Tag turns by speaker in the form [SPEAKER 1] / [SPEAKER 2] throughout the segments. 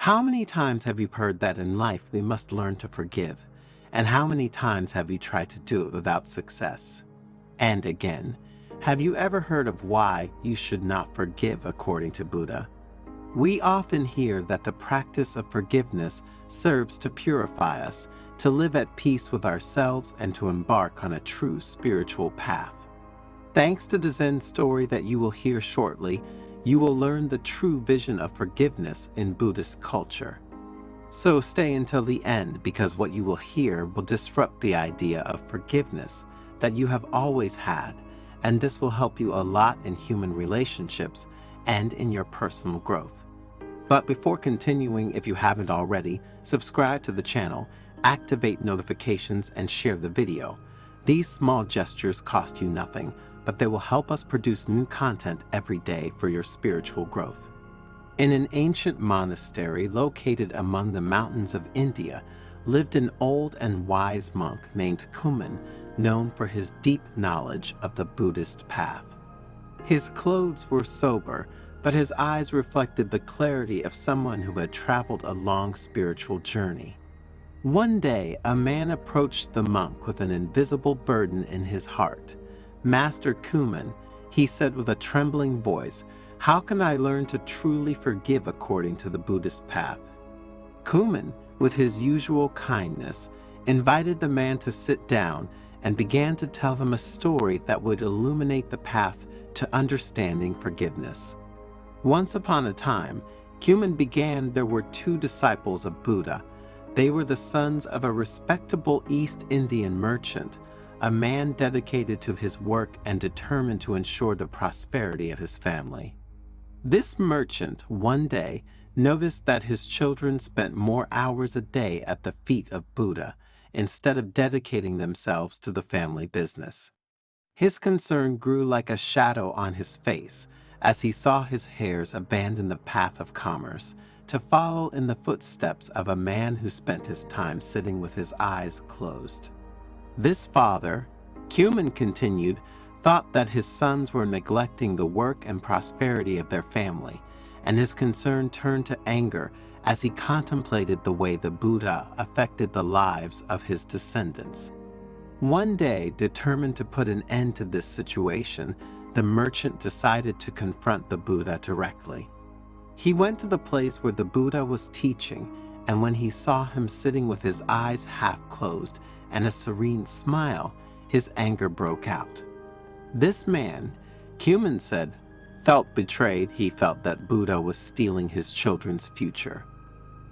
[SPEAKER 1] How many times have you heard that in life we must learn to forgive? And how many times have you tried to do it without success? And again, have you ever heard of why you should not forgive according to Buddha? We often hear that the practice of forgiveness serves to purify us, to live at peace with ourselves, and to embark on a true spiritual path. Thanks to the Zen story that you will hear shortly, you will learn the true vision of forgiveness in Buddhist culture. So stay until the end, because what you will hear will disrupt the idea of forgiveness that you have always had, and this will help you a lot in human relationships and in your personal growth. But before continuing, if you haven't already, subscribe to the channel, activate notifications, and share the video. These small gestures cost you nothing, but they will help us produce new content every day for your spiritual growth. In an ancient monastery located among the mountains of India lived an old and wise monk named Kuman, known for his deep knowledge of the Buddhist path. His clothes were sober, but his eyes reflected the clarity of someone who had traveled a long spiritual journey. One day, a man approached the monk with an invisible burden in his heart. "Master Kuman," he said with a trembling voice, "how can I learn to truly forgive according to the Buddhist path?" Kuman, with his usual kindness, invited the man to sit down and began to tell him a story that would illuminate the path to understanding forgiveness. Once upon a time, Kuman began, there were two disciples of Buddha. They were the sons of a respectable East Indian merchant, a man dedicated to his work and determined to ensure the prosperity of his family. This merchant one day noticed that his children spent more hours a day at the feet of Buddha instead of dedicating themselves to the family business. His concern grew like a shadow on his face as he saw his heirs abandon the path of commerce to follow in the footsteps of a man who spent his time sitting with his eyes closed. This father, Kuman continued, thought that his sons were neglecting the work and prosperity of their family, and his concern turned to anger as he contemplated the way the Buddha affected the lives of his descendants. One day, determined to put an end to this situation, the merchant decided to confront the Buddha directly. He went to the place where the Buddha was teaching, and when he saw him sitting with his eyes half closed and a serene smile, his anger broke out. This man, Kuman said, felt betrayed. He felt that Buddha was stealing his children's future.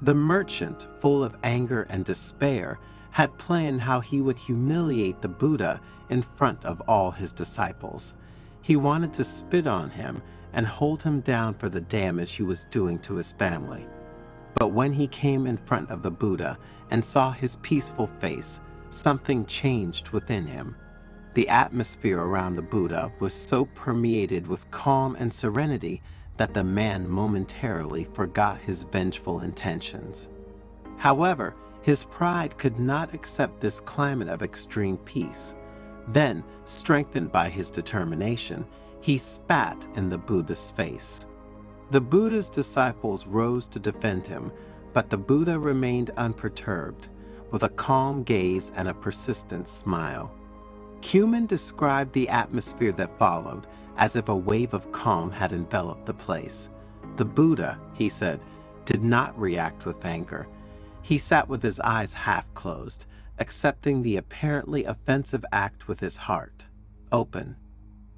[SPEAKER 1] The merchant, full of anger and despair, had planned how he would humiliate the Buddha in front of all his disciples. He wanted to spit on him and hold him down for the damage he was doing to his family. But when he came in front of the Buddha and saw his peaceful face, something changed within him. The atmosphere around the Buddha was so permeated with calm and serenity that the man momentarily forgot his vengeful intentions. However, his pride could not accept this climate of extreme peace. Then, strengthened by his determination, he spat in the Buddha's face. The Buddha's disciples rose to defend him, but the Buddha remained unperturbed, with a calm gaze and a persistent smile. Kuman described the atmosphere that followed as if a wave of calm had enveloped the place. The Buddha, he said, did not react with anger. He sat with his eyes half closed, accepting the apparently offensive act with his heart open.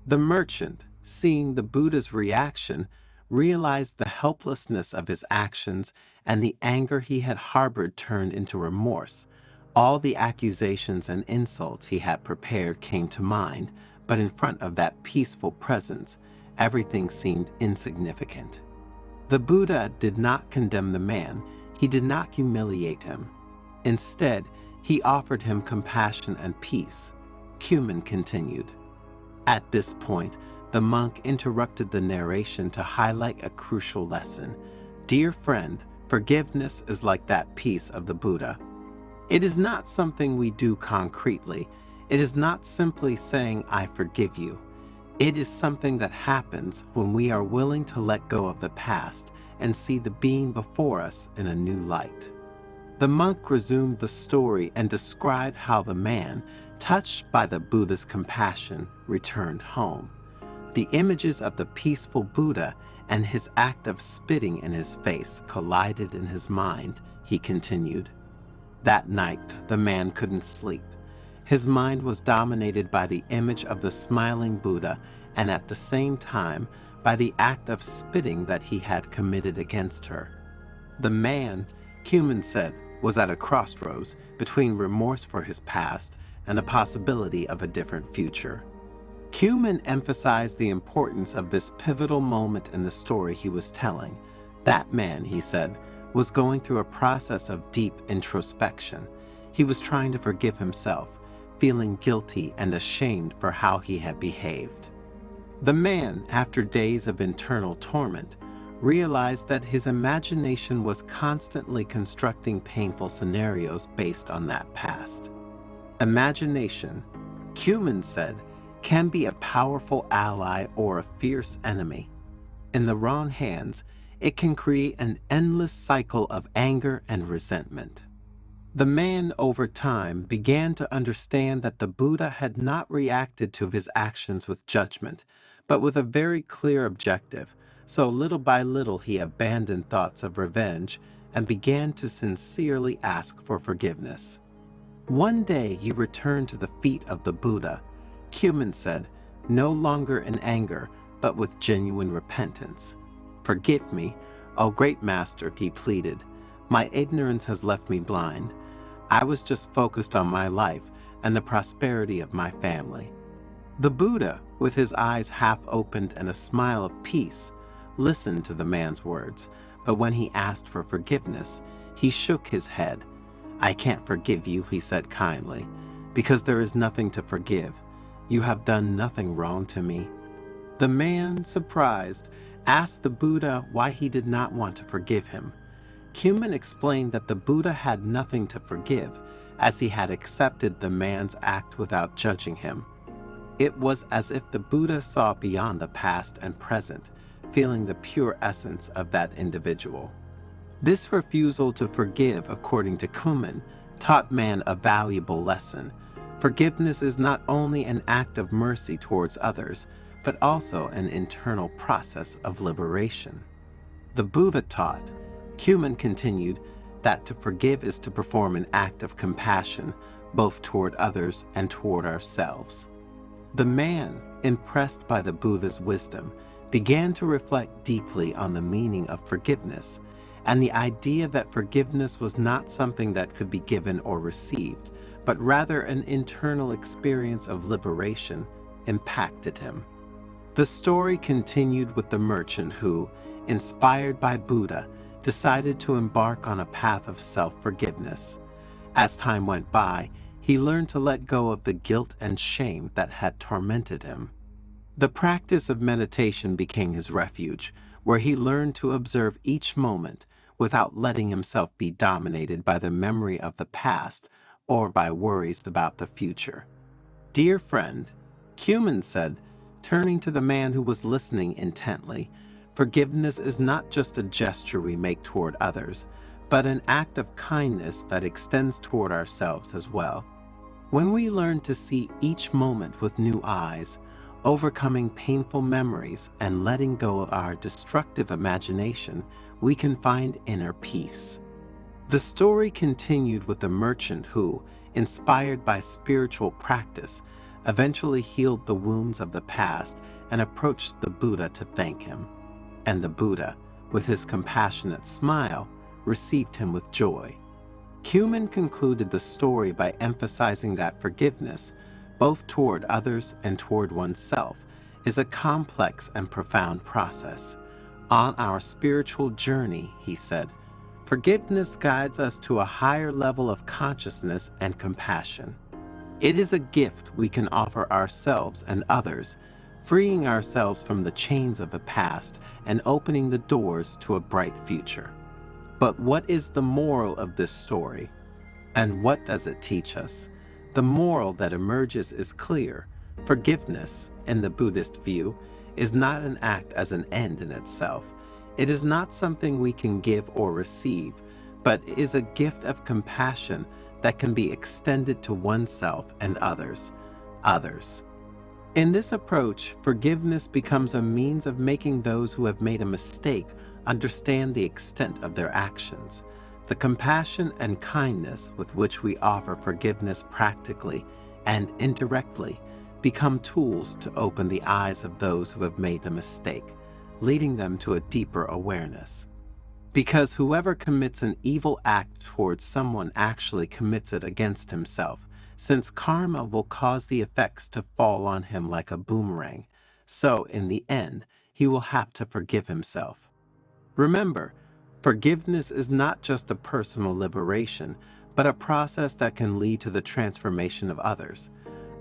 [SPEAKER 1] The merchant, seeing the Buddha's reaction, realized the helplessness of his actions, and the anger he had harbored turned into remorse. All the accusations and insults he had prepared came to mind, but in front of that peaceful presence, everything seemed insignificant. The Buddha did not condemn the man. He did not humiliate him. Instead, he offered him compassion and peace. Kuman continued. At this point, the monk interrupted the narration to highlight a crucial lesson. Dear friend, forgiveness is like that piece of the Buddha. It is not something we do concretely. It is not simply saying, "I forgive you." It is something that happens when we are willing to let go of the past and see the being before us in a new light. The monk resumed the story and described how the man, touched by the Buddha's compassion, returned home. The images of the peaceful Buddha and his act of spitting in his face collided in his mind, he continued. That night, the man couldn't sleep. His mind was dominated by the image of the smiling Buddha and at the same time by the act of spitting that he had committed against her. The man, Cumin said, was at a crossroads between remorse for his past and the possibility of a different future. Cumin emphasized the importance of this pivotal moment in the story he was telling. That man, he said, was going through a process of deep introspection. He was trying to forgive himself, feeling guilty and ashamed for how he had behaved. The man, after days of internal torment, realized that his imagination was constantly constructing painful scenarios based on that past. Imagination, Cumin said, can be a powerful ally or a fierce enemy. In the wrong hands, it can create an endless cycle of anger and resentment. The man, over time, began to understand that the Buddha had not reacted to his actions with judgment, but with a very clear objective. So little by little he abandoned thoughts of revenge and began to sincerely ask for forgiveness. One day he returned to the feet of the Buddha. Cumin said, no longer in anger, but with genuine repentance. Forgive me, O great master, he pleaded. My ignorance has left me blind. I was just focused on my life and the prosperity of my family. The Buddha, with his eyes half opened and a smile of peace, listened to the man's words, but when he asked for forgiveness, he shook his head. I can't forgive you, he said kindly, because there is nothing to forgive. You have done nothing wrong to me. The man, surprised, asked the Buddha why he did not want to forgive him. Cumin explained that the Buddha had nothing to forgive, as he had accepted the man's act without judging him. It was as if the Buddha saw beyond the past and present, feeling the pure essence of that individual. This refusal to forgive, according to Cumin, taught man a valuable lesson. Forgiveness is not only an act of mercy towards others, but also an internal process of liberation. The Buddha taught, Cumin continued, that to forgive is to perform an act of compassion, both toward others and toward ourselves. The man, impressed by the Buddha's wisdom, began to reflect deeply on the meaning of forgiveness, and the idea that forgiveness was not something that could be given or received, but rather an internal experience of liberation, impacted him. The story continued with the merchant who, inspired by Buddha, decided to embark on a path of self-forgiveness. As time went by, he learned to let go of the guilt and shame that had tormented him. The practice of meditation became his refuge, where he learned to observe each moment without letting himself be dominated by the memory of the past or by worries about the future. Dear friend, Cumin said, turning to the man who was listening intently, forgiveness is not just a gesture we make toward others, but an act of kindness that extends toward ourselves as well. When we learn to see each moment with new eyes, overcoming painful memories and letting go of our destructive imagination, we can find inner peace. The story continued with the merchant who, inspired by spiritual practice, eventually healed the wounds of the past and approached the Buddha to thank him. And the Buddha, with his compassionate smile, received him with joy. Cumin concluded the story by emphasizing that forgiveness, both toward others and toward oneself, is a complex and profound process. On our spiritual journey, he said, forgiveness guides us to a higher level of consciousness and compassion. It is a gift we can offer ourselves and others, freeing ourselves from the chains of the past and opening the doors to a bright future. But what is the moral of this story? And what does it teach us? The moral that emerges is clear. Forgiveness, in the Buddhist view, is not an act as an end in itself. It is not something we can give or receive, but is a gift of compassion that can be extended to oneself and others. In this approach, forgiveness becomes a means of making those who have made a mistake understand the extent of their actions. The compassion and kindness with which we offer forgiveness practically and indirectly become tools to open the eyes of those who have made the mistake, leading them to a deeper awareness. Because whoever commits an evil act towards someone actually commits it against himself, since karma will cause the effects to fall on him like a boomerang. So, in the end, he will have to forgive himself. Remember, forgiveness is not just a personal liberation, but a process that can lead to the transformation of others.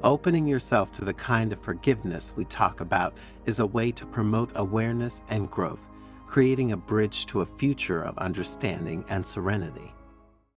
[SPEAKER 1] Opening yourself to the kind of forgiveness we talk about is a way to promote awareness and growth, creating a bridge to a future of understanding and serenity.